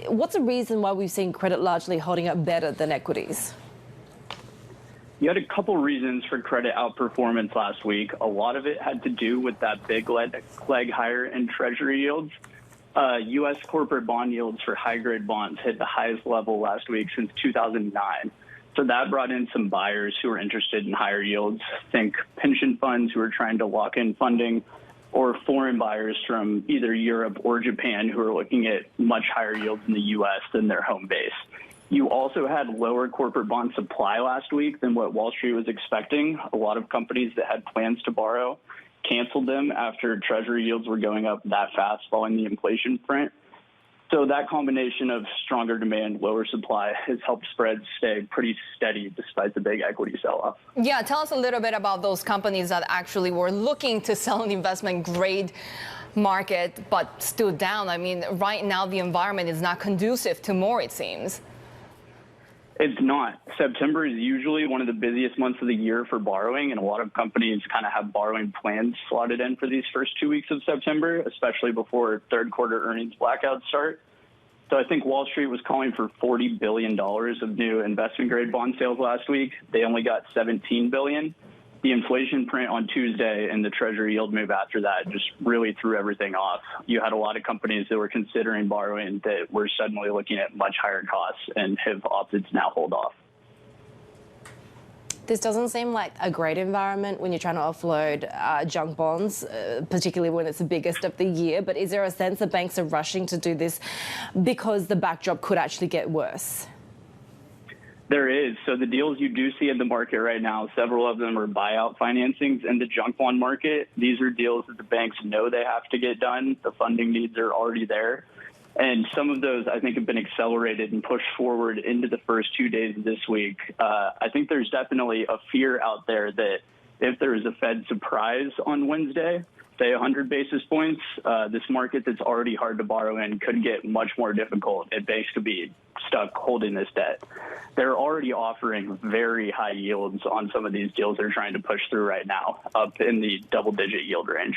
What's the reason why we've seen credit largely holding up better than equities? You had a couple reasons for credit outperformance last week. A lot of it had to do with that big leg higher in Treasury yields. U.S. corporate bond yields for high-grade bonds hit the highest level last week since 2009. So that brought in some buyers who were interested in higher yields. Think pension funds who are trying to lock in funding, or foreign buyers from either Europe or Japan who are looking at much higher yields in the U.S. than their home base. You also had lower corporate bond supply last week than what Wall Street was expecting. A lot of companies that had plans to borrow canceled them after Treasury yields were going up that fast following the inflation print. So that combination of stronger demand, lower supply has helped spreads stay pretty steady despite the big equity sell-off. Yeah, tell us a little bit about those companies that actually were looking to sell an investment grade market but still down. I mean, right now the environment is not conducive to more, it seems. It's not. September is usually one of the busiest months of the year for borrowing, and a lot of companies kind of have borrowing plans slotted in for these first 2 weeks of September, especially before third quarter earnings blackouts start. So I think Wall Street was calling for $40 billion of new investment-grade bond sales last week. They only got $17 billion. The inflation print on Tuesday and the Treasury yield move after that just really threw everything off. You had a lot of companies that were considering borrowing that were suddenly looking at much higher costs and have opted to now hold off. This doesn't seem like a great environment when you're trying to offload junk bonds, particularly when it's the biggest of the year. But is there a sense that banks are rushing to do this because the backdrop could actually get worse? There is. So the deals you do see in the market right now, several of them are buyout financings in the junk bond market. These are deals that the banks know they have to get done. The funding needs are already there. And some of those, I think, have been accelerated and pushed forward into the first 2 days of this week. I think there's definitely a fear out there that if there is a Fed surprise on Wednesday, say 100 basis points, this market that's already hard to borrow in could get much more difficult, and banks could be stuck holding this debt. They're already offering very high yields on some of these deals they're trying to push through right now, up in the double-digit yield range.